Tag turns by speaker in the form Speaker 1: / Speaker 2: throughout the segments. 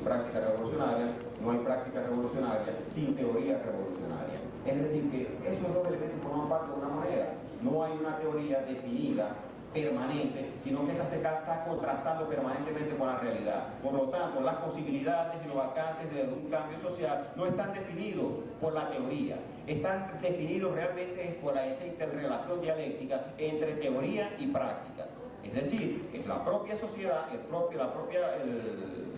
Speaker 1: práctica revolucionaria, no hay práctica revolucionaria sin teoría revolucionaria. Es decir, que esos dos elementos forman parte de una moneda. No hay una teoría definida, permanente, sino que esta se está contrastando permanentemente con la realidad. Por lo tanto, las posibilidades y los alcances de un cambio social no están definidos por la teoría, están definidos realmente por esa interrelación dialéctica entre teoría y práctica. Es decir, es la propia sociedad,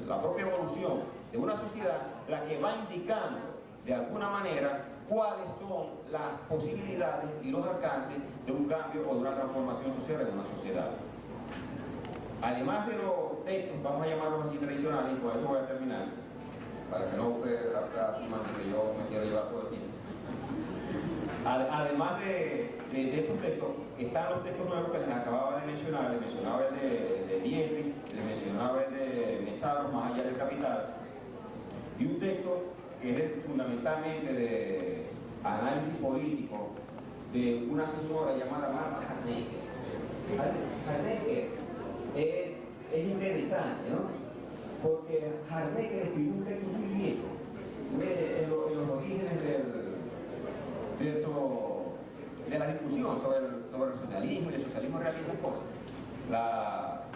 Speaker 1: la propia evolución de una sociedad la que va indicando de alguna manera cuáles son las posibilidades y los alcances de un cambio o de una transformación social en una sociedad. Además de los textos, vamos a llamarlos así tradicionales, y con esto voy a terminar, para que no asuman que yo me quiero llevar todo el tiempo. Además de estos textos, están los textos nuevos que les acababa de mencionar. Les mencionaba el de Dietrich, les mencionaba el de Mesaro, Más allá del capital, y un texto que es fundamentalmente de análisis político de una señora llamada Marta Harnecker. Harnecker es interesante, ¿no? Porque Harnecker escribió un texto muy viejo en los orígenes de la discusión sobre el socialismo y el socialismo real y esas cosas. La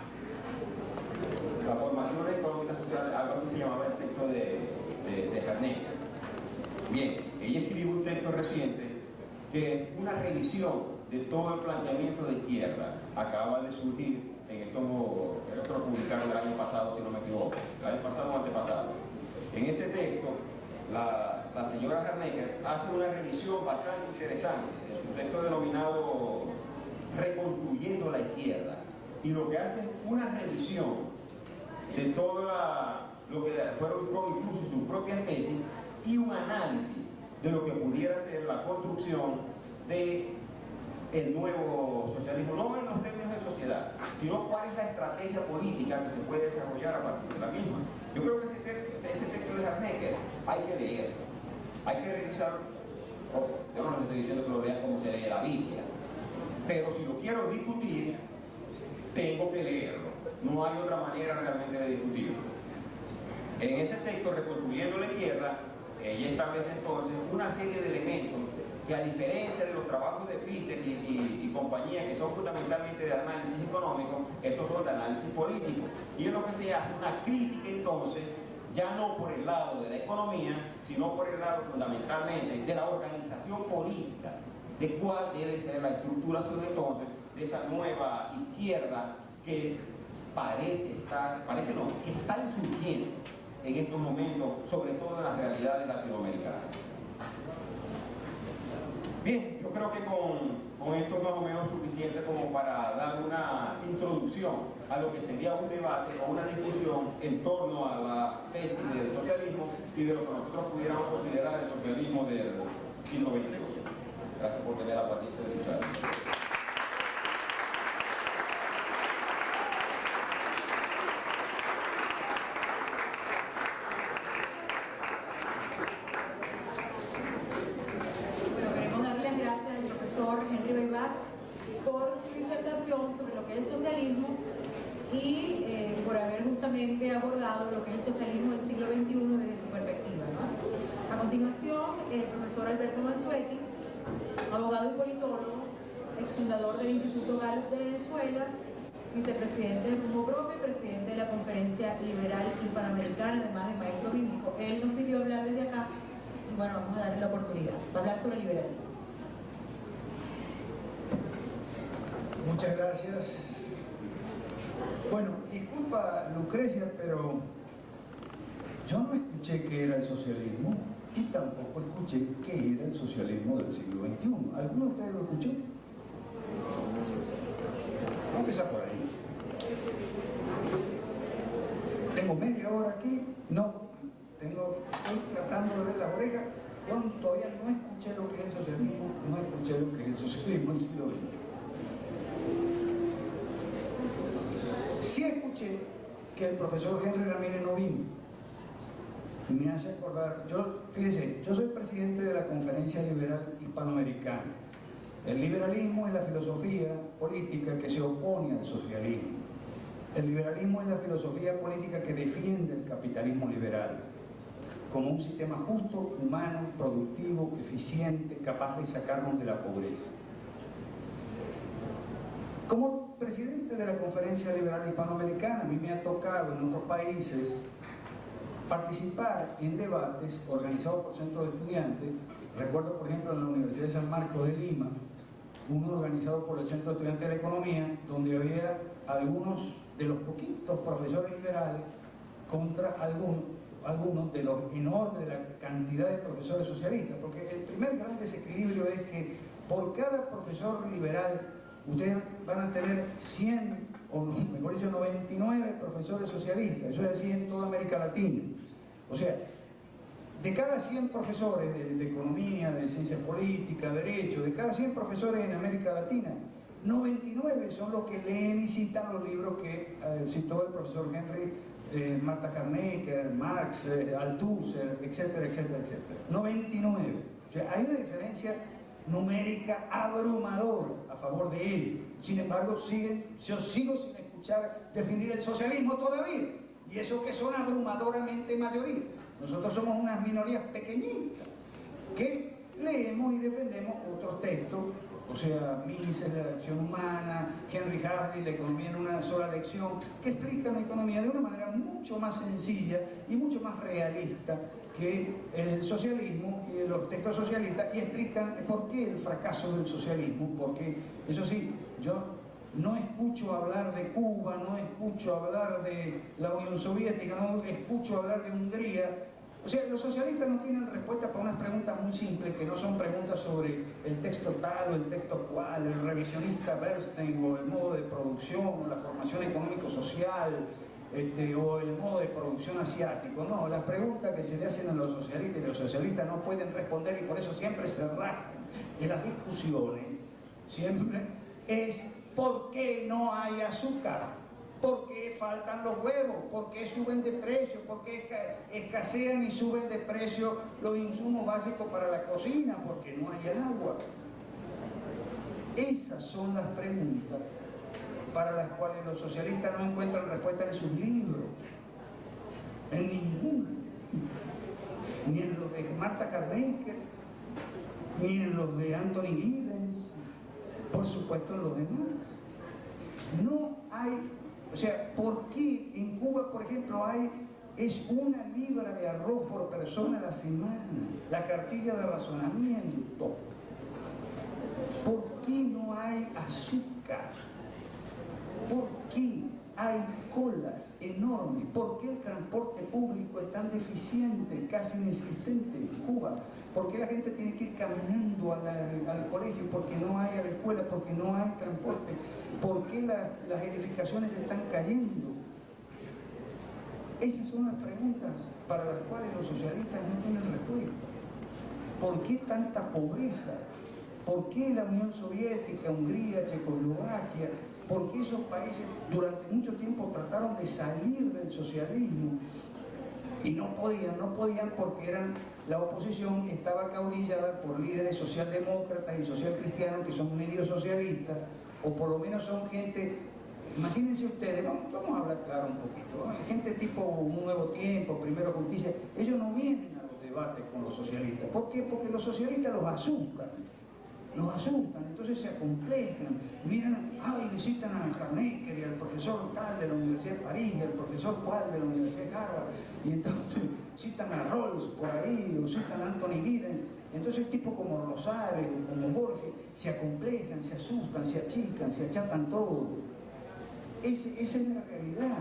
Speaker 1: formación económica social, algo así se llamaba el texto de Harnecker. Bien, ella escribió un texto reciente que es una revisión de todo el planteamiento de izquierda. Acaba de surgir en el tomo, creo que lo publicaron el año pasado, si no me equivoco, el año pasado o antepasado. En ese texto, la señora Harnecker hace una revisión bastante interesante de su texto denominado Reconstruyendo la izquierda, y lo que hace es una revisión de todo lo que fueron incluso sus propias tesis y un análisis de lo que pudiera ser la construcción de el nuevo socialismo, no en los términos de sociedad, sino cuál es la estrategia política que se puede desarrollar a partir de la misma. Yo creo que ese texto de Harnecker hay que leerlo, hay que revisar. Yo no les estoy diciendo que lo lean como se lee la Biblia, pero si lo quiero discutir, tengo que leerlo. No hay otra manera realmente de discutirlo. En ese texto, Reconstruyendo la izquierda, ella establece entonces una serie de elementos que, a diferencia de los trabajos de Peter y compañía, que son fundamentalmente de análisis económico, estos son de análisis político. Y es lo que se hace una crítica entonces, ya no por el lado de la economía, sino por el lado fundamentalmente de la organización política, de cuál debe ser la estructuración entonces de esa nueva izquierda que que está insurgiendo en estos momentos, sobre todo en las realidades latinoamericanas. Bien, yo creo que con esto es más o menos suficiente como para dar una introducción a lo que sería un debate o una discusión en torno a la tesis del socialismo y de lo que nosotros pudiéramos considerar el socialismo del siglo XXI. Gracias por tener la paciencia de escuchar.
Speaker 2: Por su disertación sobre lo que es el socialismo y por haber justamente abordado lo que es el socialismo del siglo XXI desde su perspectiva, ¿no? A continuación, el profesor Alberto Mansuetti, abogado y politólogo, exfundador del Instituto Gallup de Venezuela, vicepresidente del Rumbo Propio y presidente de la Conferencia Liberal Hispanoamericana, además de maestro bíblico. Él nos pidió hablar desde acá y bueno, vamos a darle la oportunidad para hablar sobre liberalismo.
Speaker 3: Muchas gracias. Bueno, disculpa Lucrecia, pero yo no escuché qué era el socialismo y tampoco escuché qué era el socialismo del siglo XXI. ¿Alguno de ustedes lo escuchó? Vamos a empezar por ahí. Tengo media hora aquí, estoy tratando de ver las orejas. Yo todavía no escuché lo que es el socialismo, no escuché lo que es el socialismo del siglo XX. Sí escuché que el profesor Henry Ramírez no vino. Me hace acordar, fíjense, yo soy presidente de la Conferencia Liberal Hispanoamericana. El liberalismo es la filosofía política que se opone al socialismo. El liberalismo es la filosofía política que defiende el capitalismo liberal como un sistema justo, humano, productivo, eficiente, capaz de sacarnos de la pobreza. Como presidente de la Conferencia Liberal Hispanoamericana, a mí me ha tocado en otros países participar en debates organizados por centros de estudiantes. Recuerdo, por ejemplo, en la Universidad de San Marcos de Lima, uno organizado por el Centro de Estudiantes de la Economía, donde había algunos de los poquitos profesores liberales contra algunos de los enormes, de la cantidad de profesores socialistas, porque el primer gran desequilibrio es que por cada profesor liberal ustedes van a tener 100, o mejor dicho, 99 profesores socialistas. Eso es así en toda América Latina. O sea, de cada 100 profesores de economía, de ciencias políticas, derecho, de cada 100 profesores en América Latina, 99 son los que leen y citan los libros que citó el profesor Henry, Marta Karnecker, Marx, Althusser, etcétera, etcétera, etcétera. 99. O sea, hay una diferencia numérica abrumadora a favor de él. Sin embargo, yo sigo sin escuchar definir el socialismo todavía. Y eso que son abrumadoramente mayoría. Nosotros somos unas minorías pequeñitas que leemos y defendemos otros textos. O sea, Mises, la acción humana, Henry Hardy, la economía en una sola lección, que explican la economía de una manera mucho más sencilla y mucho más realista que el socialismo y los textos socialistas, y explican por qué el fracaso del socialismo. Porque, eso sí, yo no escucho hablar de Cuba, no escucho hablar de la Unión Soviética, no escucho hablar de Hungría. O sea, los socialistas no tienen respuesta para unas preguntas muy simples, que no son preguntas sobre el texto tal o el texto cual, el revisionista Bernstein, o el modo de producción, o la formación económico-social, o el modo de producción asiático. No, las preguntas que se le hacen a los socialistas, y los socialistas no pueden responder, y por eso siempre se rajan en las discusiones, siempre, es ¿por qué no hay azúcar? ¿Por qué faltan los huevos? ¿Por qué suben de precio? ¿Por qué escasean y suben de precio los insumos básicos para la cocina? Porque no hay agua. Esas son las preguntas para las cuales los socialistas no encuentran respuesta en sus libros. En ninguno. Ni en los de Marta Karnecker, ni en los de Anthony Giddens, por supuesto en los demás. No hay. O sea, ¿por qué en Cuba, por ejemplo, es 1 libra de arroz por persona a la semana? La cartilla de razonamiento. ¿Por qué no hay azúcar? ¿Por qué hay colas enormes? ¿Por qué el transporte público es tan deficiente, casi inexistente en Cuba? ¿Por qué la gente tiene que ir caminando al colegio? Porque no hay a la escuela, porque no hay transporte. ¿Por qué las edificaciones están cayendo? Esas son las preguntas para las cuales los socialistas no tienen respuesta. ¿Por qué tanta pobreza? ¿Por qué la Unión Soviética, Hungría, Checoslovaquia? ¿Por qué esos países durante mucho tiempo trataron de salir del socialismo? Y no podían porque la oposición estaba caudillada por líderes socialdemócratas y socialcristianos que son medio socialistas, o por lo menos son gente, imagínense ustedes, vamos a hablar claro un poquito, ¿no? Gente tipo Un Nuevo Tiempo, Primero Justicia, ellos no vienen a los debates con los socialistas. ¿Por qué? Porque los socialistas los asustan, entonces se acomplejan, miran, visitan a Karnecker y al profesor tal de la Universidad de París, y al profesor cual de la Universidad de Harvard, y entonces citan a Rawls por ahí, o citan a Anthony Giddens. Entonces tipos como Rosales o como Borges se acomplejan, se asustan, se achican, se achatan todo. Esa es la realidad.